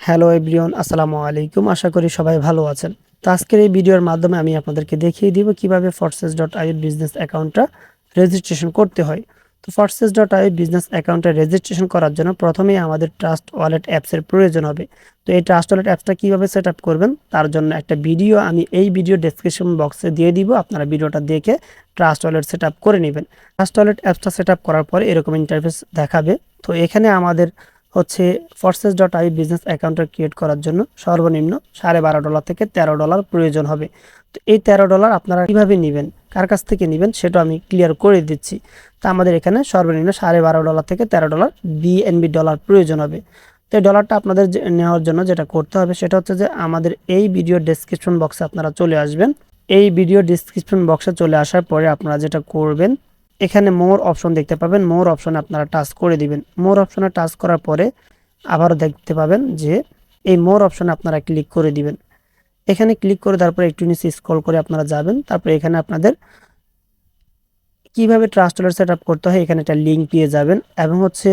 Hello everyone, আসসালামু আলাইকুম। আশা করি সবাই ভালো আছেন। তো আজকের এই ভিডিওর মাধ্যমে আমি আপনাদেরকে দেখিয়ে দিব কিভাবে ফরসেস.আই বিজনেস অ্যাকাউন্টটা রেজিস্ট্রেশন করতে হয়। তো ফরসেস.আই বিজনেস অ্যাকাউন্টে রেজিস্ট্রেশন করার জন্য প্রথমেই আমাদের ট্রাস্ট ওয়ালেট অ্যাপসের প্রয়োজন হবে। তো এই ট্রাস্ট ওয়ালেট অ্যাপসটা কীভাবে সেট আপ করবেন তার জন্য একটা ভিডিও আমি এই ভিডিও ডেসক্রিপশন বক্সে দিয়ে দিব। আপনারা ভিডিওটা দেখে ট্রাস্ট ওয়ালেট সেট আপ করে নেবেন। ট্রাস্ট ওয়ালেট অ্যাপসটা সেট আপ করার পরে এরকম ইন্টারফেস দেখাবে। তো এখানে আমাদের হচ্ছে ফরসেস.আই বিজনেস অ্যাকাউন্টটা ক্রিয়েট করার জন্য সর্বনিম্ন $12.5 থেকে $13 প্রয়োজন হবে। তো এই $13 আপনারা কিভাবে নেবেন, কার কাছ থেকে নেবেন সেটা আমি ক্লিয়ার করে দিচ্ছি। তো আমাদের এখানে সর্বনিম্ন $12.5 থেকে $13 বিএনবি ডলার প্রয়োজন হবে। তো এই ডলারটা আপনাদের নেওয়ার জন্য যেটা করতে হবে সেটা হচ্ছে যে আমাদের এই ভিডিও ডেসক্রিপশন বক্সে আপনারা চলে আসবেন। এই ভিডিও ডেসক্রিপশন বক্সে চলে আসার পরে আপনারা যেটা করবেন, এখানে মোর অপশন দেখতে পাবেন। মোর অপশনে আপনারা টাচ করে দিবেন। মোর অপশনে টাচ করার পরে আবারও দেখতে পাবেন যে এই মোর অপশনে আপনারা ক্লিক করে দিবেন। এখানে ক্লিক করে তারপরে একটু নিচে স্ক্রল করে আপনারা যাবেন। তারপরে এখানে আপনাদের কিভাবে ট্রাস্ট ওয়ালেট সেট আপ করতে হয় এখানে একটা লিঙ্ক পেয়ে যাবেন, এবং হচ্ছে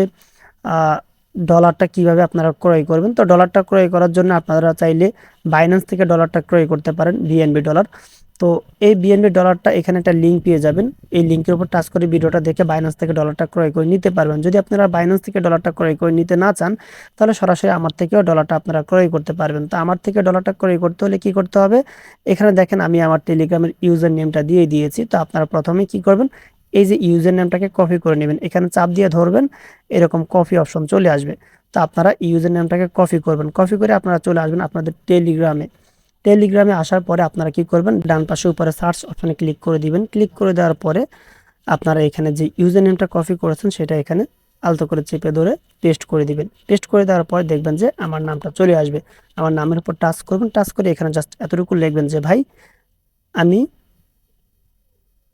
ডলারটা কিভাবে আপনারা ক্রয় করবেন। তো ডলারটা ক্রয় করার জন্য আপনারা চাইলে বাইন্যান্স থেকে ডলারটা ক্রয় করতে পারেন, বিএনবি ডলার। তো এই বিএনবি ডলারটা এখানে একটা লিঙ্ক পেয়ে যাবেন। এই লিঙ্কের উপর টাচ করে ভিডিওটা দেখে বাইন্যান্স থেকে ডলারটা ক্রয় করে নিতে পারবেন। যদি আপনারা বাইন্যান্স থেকে ডলারটা ক্রয় করে নিতে না চান তাহলে সরাসরি আমার থেকেও ডলারটা আপনারা ক্রয় করতে পারবেন। তো আমার থেকে ডলারটা ক্রয় করতে হলে কি করতে হবে, এখানে দেখেন আমি আমার টেলিগ্রামের ইউজার নেমটা দিয়ে দিয়েছি। তো আপনারা প্রথমে কি করবেন, এই যে ইউজার নেমটাকে কপি করে নেবেন, এখানে চাপ দিয়ে ধরবেন, এরকম কপি অপশন চলে আসবে। তো আপনারা ইউজার নেমটাকে কপি করবেন, কপি করে আপনারা চলে আসবেন আপনাদের টেলিগ্রামে। টেলিগ্রামে আসার পরে আপনারা কি করবেন, ডান পাশে উপরে সার্চ অপশনে ক্লিক করে দিবেন। ক্লিক করে দেওয়ার পরে আপনারা এখানে যে ইউজার নেমটা কপি করেছেন সেটা এখানে আলতো করে চেপে ধরে পেস্ট করে দিবেন। পেস্ট করে দেওয়ার পরে দেখবেন যে আমার নামটা চলে আসবে। আমার নামের উপর টাচ করবেন, টাচ করে এখানে জাস্ট এতটুকু লিখবেন যে ভাই আমি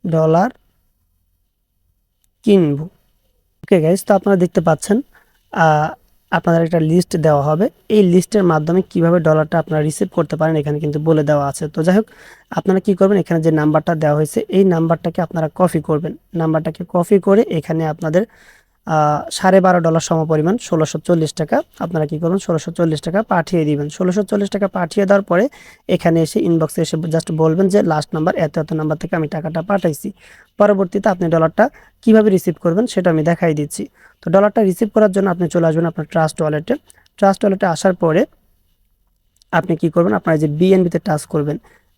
ডলার কিনবো। ওকে গাইজ, তো আপনারা দেখতে পাচ্ছেন আপনাদের একটা লিস্ট দেওয়া হবে। এই লিস্টের মাধ্যমে কিভাবে ডলারটা আপনারা রিসিভ করতে পারেন এখানে কিন্তু বলে দেওয়া আছে। তো যাই হোক, আপনারা কি করবেন, এখানে যে নাম্বারটা দেওয়া হয়েছে এই নাম্বারটাকে আপনারা কপি করবেন। নাম্বারটাকে কপি করে এখানে আপনাদের $12.5 সমপরিমাণ $1640 আপনারা কি করবেন, $1640 পাঠিয়ে দিবেন। $1640 পাঠিয়ে দেওয়ার পরে এখানে এসে ইনবক্সে এসে জাস্ট বলবেন যে লাস্ট নাম্বার এত এত নাম্বার থেকে আমি টাকাটা পাঠাইছি। পরবর্তীতে আপনি ডলারটা কিভাবে রিসিভ করবেন সেটা আমি দেখাই দিচ্ছি। তো ডলারটা রিসিভ করার জন্য আপনি চলে আসবেন আপনার ট্রাস্ট ওয়ালেটে। ট্রাস্ট ওয়ালেটে আসার পরে আপনি কি করবেন, আপনার যে বিএনবিতে টাচ করবেন।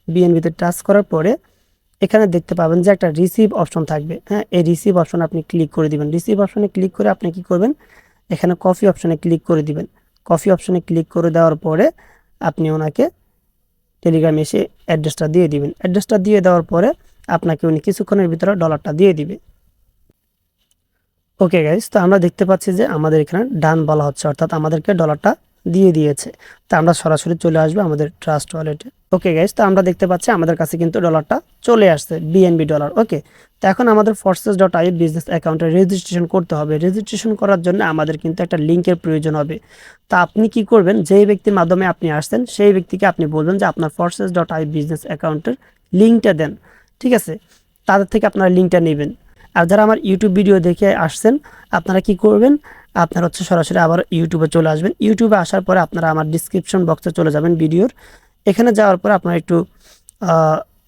বিএনবিতে টাচ করার পরে এখানে দেখতে পাবেন যে একটা রিসিভ অপশন থাকবে। হ্যাঁ, এই রিসিভ অপশন আপনি ক্লিক করে দিবেন। রিসিভ অপশনে ক্লিক করে আপনি কি করবেন, এখানে কপি অপশনে ক্লিক করে দিবেন। কপি অপশনে ক্লিক করে দেওয়ার পরে আপনি ওনাকে টেলিগ্রামে এসে অ্যাড্রেসটা দিয়ে দিবেন। অ্যাড্রেসটা দিয়ে দেওয়ার পরে আপনাকে উনি কিছুক্ষণের ভিতরে ডলারটা দিয়ে দিবে। ওকে গাইস, তো আমরা দেখতে পাচ্ছি যে আমাদের এখানে ডান বলা হচ্ছে, অর্থাৎ আমাদেরকে ডলারটা দিয়ে দিয়েছে। তো আমরা সরাসরি চলে আসবো আমাদের ট্রাস্ট ওয়ালেটে। ওকে গাইস, তো আমরা দেখতে পাচ্ছি আমাদের কাছে কিন্তু ডলারটা চলে আসছে, বিএনবি ডলার। ওকে, তো এখন আমাদের ফরসেস.আই বিজনেস অ্যাকাউন্টে রেজিস্ট্রেশন করতে হবে। রেজিস্ট্রেশন করার জন্য আমাদের কিন্তু একটা লিঙ্কের প্রয়োজন হবে। তা আপনি কি করবেন, যেই ব্যক্তির মাধ্যমে আপনি আসছেন সেই ব্যক্তিকে আপনি বলবেন যে আপনার ফরসেস.আই বিজনেস অ্যাকাউন্টের লিঙ্কটা দেন। ঠিক আছে, তাদের থেকে আপনারা লিঙ্কটা নেবেন। আর যারা আমার ইউটিউব ভিডিও দেখে আসছেন আপনারা কি করবেন, আপনারা হচ্ছে সরাসরি আবার ইউটিউবে চলে আসবেন। ইউটিউবে আসার পরে আপনারা আমার ডিসক্রিপশন বক্সে চলে যাবেন ভিডিওর। এখানে যাওয়ার পরে আপনারা একটু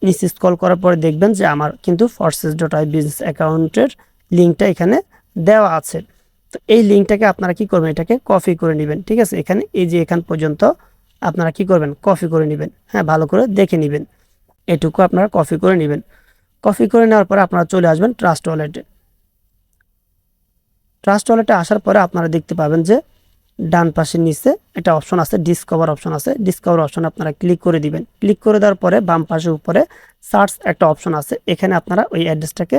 নিচে স্ক্রল করার পরে দেখবেন যে আমার কিন্তু ফরসেস.আই বিজনেস অ্যাকাউন্টের লিঙ্কটা এখানে দেওয়া আছে। তো এই লিঙ্কটাকে আপনারা কি করবেন, এটাকে কপি করে নেবেন। ঠিক আছে, এখানে এই যে এখান পর্যন্ত আপনারা কি করবেন, কপি করে নেবেন। হ্যাঁ, ভালো করে দেখে নেবেন, এটুকু আপনারা কপি করে নেবেন। কপি করে নেওয়ার পরে আপনারা চলে আসবেন ট্রাস্ট ওয়ালেটে। ট্রাস্ট ওয়ালেটে আসার পরে আপনারা দেখতে পাবেন যে ডান পাশে নিচে একটা অপশন আছে, ডিসকভার অপশন আছে। ডিসকভার অপশন আপনারা ক্লিক করে দিবেন। ক্লিক করে দেওয়ার পরে বাম পাশে উপরে সার্চ একটা অপশন আছে, এখানে আপনারা ওই অ্যাড্রেসটাকে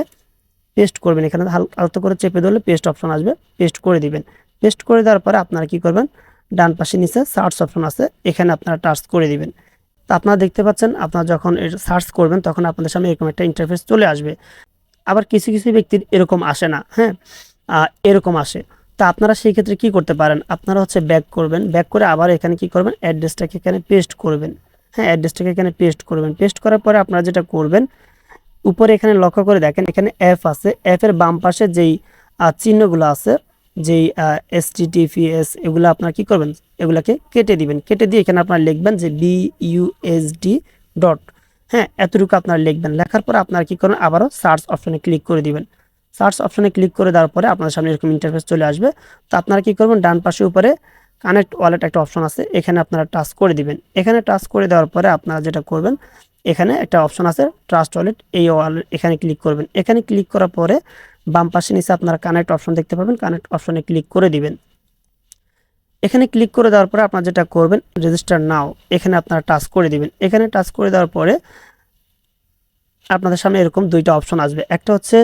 পেস্ট করবেন। এখানে আলতো করে চেপে ধরলে পেস্ট অপশন আসবে, পেস্ট করে দিবেন। পেস্ট করে দেওয়ার পরে আপনারা কি করবেন, ডান পাশে নিচে সার্চ অপশন আছে, এখানে আপনারা টাচ করে দিবেন। তো আপনারা দেখতে পাচ্ছেন আপনারা যখন সার্চ করবেন তখন আপনাদের সামনে এরকম একটা ইন্টারফেস চলে আসবে। আবার কিছু কিছু ব্যক্তির এরকম আসে না। হ্যাঁ, এরকম আসে। তা আপনারা সেই ক্ষেত্রে কি করতে পারেন, আপনারা হচ্ছে ব্যাক করবেন। ব্যাক করে আবার এখানে কি করবেন, অ্যাড্রেসটাকে এখানে পেস্ট করবেন। হ্যাঁ, অ্যাড্রেসটাকে এখানে পেস্ট করবেন। পেস্ট করার পরে আপনারা যেটা করবেন, উপরে এখানে লক্ষ্য করে দেখেন এখানে অ্যাপ আছে। অ্যাপের বাম পাশে যেই চিহ্নগুলো আছে যেই HTTPS এগুলো আপনার কি করবেন, এগুলাকে কেটে দিবেন। কেটে দিয়ে এখানে আপনার লিখবেন যে BUSD ডট, হ্যাঁ এতটুকু আপনার লিখবেন। লেখার পর আপনার কি করবেন, আবারও সার্চ অপশনে ক্লিক করে দিবেন। সার্চ অপশনে ক্লিক করে দেওয়ার পরে আপনার সামনে এরকম ইন্টারফেস চলে আসবে। তো আপনারা কি করবেন, ডান পাশে উপরে কানেক্ট ওয়ালেট একটা অপশন আছে, এখানে আপনারা টাচ করে দিবেন। এখানে টাচ করে দেওয়ার পরে আপনারা যেটা করবেন, এখানে একটা অপশন আছে ট্রাস্ট ওয়ালেট, এই ওয়ালেট এখানে ক্লিক করবেন। এখানে ক্লিক করার পরে বাম পাশে নিচে আপনারা কানেক্ট অপশন দেখতে পাবেন, কানেক্ট অপশনে ক্লিক করে দিবেন। এখানে ক্লিক করে দেওয়ার পরে আপনারা যেটা করবেন, রেজিস্টার নাও, এখানে আপনারা টাচ করে দিবেন। এখানে টাচ করে দেওয়ার পরে আপনাদের সামনে এরকম দুইটা অপশন আসবে, একটা হচ্ছে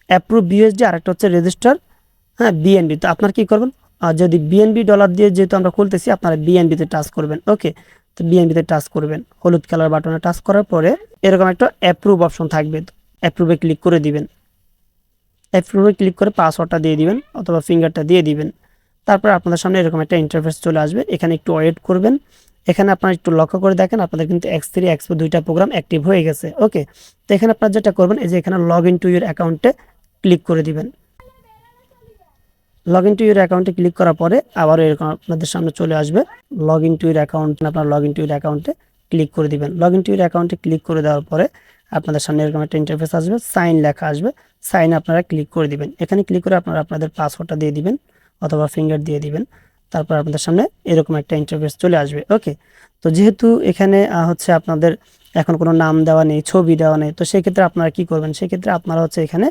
অ্যাপ্রুভ বিউএসডি আর একটা হচ্ছে রেজিস্টার, হ্যাঁ বিএনবি। তো আপনার কি করবেন, যদি বিএনবি ডলার দিয়ে যেহেতু আমরা খুলতেছি, আপনারা বিএনবিতে টাচ করবেন। ওকে, তো বিএনবিতে টাচ করবেন, হলুদ কালার বাটনে টাচ করার পরে এরকম একটা অ্যাপ্রুভ অপশন থাকবে, অ্যাপ্রুভে ক্লিক করে দিবেন। অ্যাপ্রুভে ক্লিক করে পাসওয়ার্ডটা দিয়ে দিবেন অথবা ফিঙ্গারটা দিয়ে দিবেন। তারপর আপনাদের সামনে এরকম একটা ইন্টারফেস চলে আসবে, এখানে একটু ওয়েট করবেন। এখানে আপনারা একটু লক্ষ্য করে দেখেন, আপনাদের কিন্তু X3 X4 দুইটা প্রোগ্রাম অ্যাক্টিভ হয়ে গেছে। ওকে, তো এখানে আপনারা যেটা করবেন, এই যে এখানে লগ ইন টু ইউর অ্যাকাউন্টে ক্লিক করে দিবেন। লগ ইন টু ইউর অ্যাকাউন্টে ক্লিক করার পরে আবার এরকম আপনাদের সামনে চলে আসবে log in to your account, আপনার লগ ইন টু ইউর অ্যাকাউন্টে ক্লিক করে দিবেন। লগ ইন টু ইউর অ্যাকাউন্টে ক্লিক করে দেওয়ার পরে আপনাদের সামনে এরকম একটা ইন্টারফেস আসবে, সাইন লেখা আসবে, সাইনে আপনারা ক্লিক করে দিবেন। এখানে ক্লিক করে আপনারা আপনাদের পাসওয়ার্ডটা দিয়ে দিবেন অথবা ফিঙ্গার দিয়ে দিবেন। তারপর আপনাদের সামনে এরকম একটা ইন্টারফেস চলে আসবে। ওকে, তো যেহেতু এখানে হচ্ছে আপনাদের এখন কোনো নাম দেওয়া নেই, ছবি দেওয়া নেই, তো সেক্ষেত্রে আপনারা কি করবেন, সেক্ষেত্রে আপনারা হচ্ছে এখানে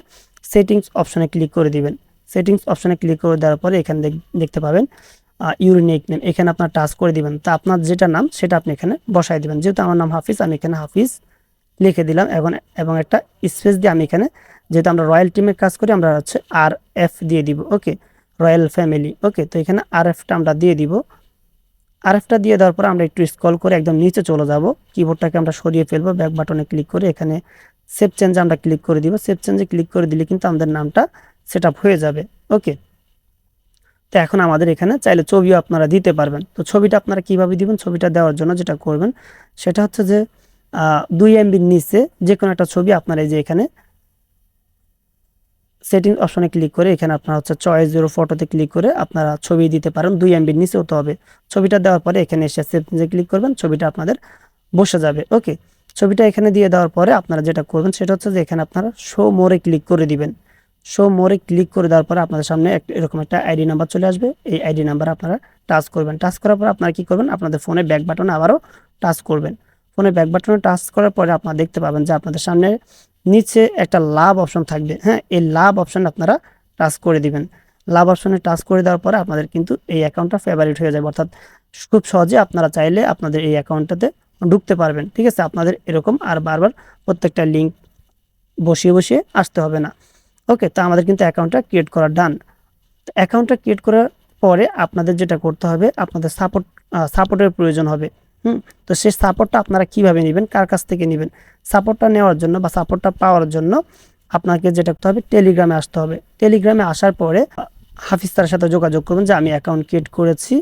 সেটিংস অপশনে ক্লিক করে দিবেন। সেটিংস অপশনে ক্লিক করে দেওয়ার পরে এখানে দেখতে পাবেন ইউনিক নেম, এখানে আপনার টাচ করে দিবেন। তো আপনার যেটা নাম সেটা আপনি এখানে বসাই দিবেন। যেহেতু আমার নাম হাফিজ, আমি এখানে হাফিজ লিখে দিলাম এবং একটা স্পেস দিয়ে আমি এখানে, যেহেতু আমরা রয়্যাল টিমের কাজ করি, আমরা হচ্ছে RF দিয়ে দিব। ওকে, রয়্যাল ফ্যামিলি। ওকে, তো এখানে RFটা আমরা দিয়ে দিব। RFটা দিয়ে দেওয়ার পর আমরা একটু স্ক্রল করে একদম নিচে চলে যাব, কিবোর্ডটাকে আমরা সরিয়ে ফেলবো, ব্যাক বাটনে ক্লিক করে এখানে সেভ চেঞ্জে আমরা ক্লিক করে দিব। সেভ চেঞ্জে ক্লিক করে দিলে কিন্তু আমাদের নামটা সেট আপ হয়ে যাবে। ওকে, তো এখন আমাদের এখানে চাইলে ছবিও আপনারা দিতে পারবেন। তো ছবিটা আপনারা কিভাবে দিবেন, ছবিটা দেওয়ার জন্য যেটা করবেন সেটা হচ্ছে যে 2 MBর নিচে যে কোনো একটা ছবি আপনারা এই যে এখানে সেটিং অপশনে ক্লিক করে এখানে আপনারা হচ্ছে চয়েস জিরো ফটোতে ক্লিক করে আপনারা ছবি দিতে পারেন। 2 MBর নিচে হতে হবে। ছবিটা দেওয়ার পরে এখানে এসে সেটিংসে ক্লিক করবেন, ছবিটা আপনাদের বসে যাবে। ওকে, ছবিটা এখানে দিয়ে দেওয়ার পরে আপনারা যেটা করবেন সেটা হচ্ছে যে এখানে আপনারা শো মোরে ক্লিক করে দিবেন। শো মোরে ক্লিক করে দেওয়ার পরে আপনাদের সামনে এরকম একটা আইডি নাম্বার চলে আসবে, এই আইডি নাম্বার আপনারা টাচ করবেন। টাচ করার পর আপনারা কি করবেন, আপনাদের ফোনে ব্যাক বাটনে আবারও টাচ করবেন। ফোনে ব্যাক বাটনে টাচ করার পরে আপনারা দেখতে পাবেন যে আপনাদের সামনে নিচে একটা লাভ অপশন থাকবে। হ্যাঁ, এই লাভ অপশন আপনারা টাচ করে দিবেন। লাভ অপশনে টাচ করে দেওয়ার পরে আপনাদের কিন্তু এই অ্যাকাউন্টটা ফেভারিট হয়ে যাবে, অর্থাৎ খুব সহজে আপনারা চাইলে আপনাদের এই অ্যাকাউন্টটাতে ঢুকতে পারবেন। ঠিক আছে, আপনাদের এরকম আর বারবার প্রত্যেকটা লিঙ্ক বসিয়ে বসিয়ে আসতে হবে না। ওকে, তো আমাদের কিন্তু অ্যাকাউন্টটা ক্রিয়েট করা ডান। অ্যাকাউন্টটা ক্রিয়েট করার পরে আপনাদের যেটা করতে হবে, আপনাদের সাপোর্টের প্রয়োজন হবে। তো সেই সাপোর্টটা আপনারা কিভাবে নেবেন, কার কাছ থেকে নেবেন, সাপোর্টটা নেওয়ার জন্য বা সাপোর্টটা পাওয়ার জন্য আপনাকে যেটা করতে হবে, টেলিগ্রামে আসতে হবে। টেলিগ্রামে আসার পরে হাফিজ তার সাথে যোগাযোগ করবেন যে আমি অ্যাকাউন্ট ক্রিয়েট করেছি,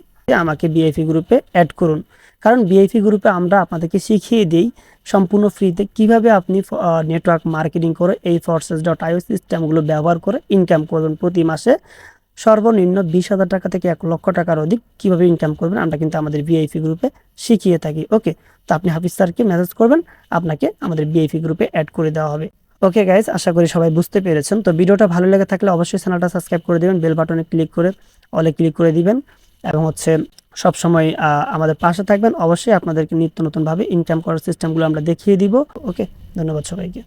আমাকে বিআইপি গ্রুপে অ্যাড করুন। কারণ বিআইপি গ্রুপে আমরা আপনাদেরকে শিখিয়ে দিই সম্পূর্ণ ফ্রিতে কিভাবে আপনি নেটওয়ার্ক মার্কেটিং করে এই forces.io সিস্টেমগুলো ব্যবহার করে ইনকাম করবেন। প্রতি মাসে সর্বনিম্ন 20,000 টাকা থেকে 1 লক্ষ টাকার অধিক কিভাবে ইনকাম করবেন আমরা কিন্তু আমাদের বিআইপি গ্রুপে শিখিয়ে থাকি। ওকে, তো আপনি হাফিজ স্যারকে মেসেজ করবেন, আপনাকে আমাদের বিআইপি গ্রুপে অ্যাড করে দেওয়া হবে। ওকে গাইজ, আশা করি সবাই বুঝতে পেরেছেন। তো ভিডিওটা ভালো লেগে থাকলে অবশ্যই চ্যানেলটা সাবস্ক্রাইব করে দিবেন, বেল বাটনে ক্লিক করে অলে ক্লিক করে দিবেন এবং হচ্ছে সবসময় আমাদের পাশে থাকবেন। অবশ্যই আপনাদেরকে নিত্য নতুনভাবে ইনকাম করার সিস্টেমগুলো আমরা দেখিয়ে দিব। ওকে, ধন্যবাদ সবাইকে।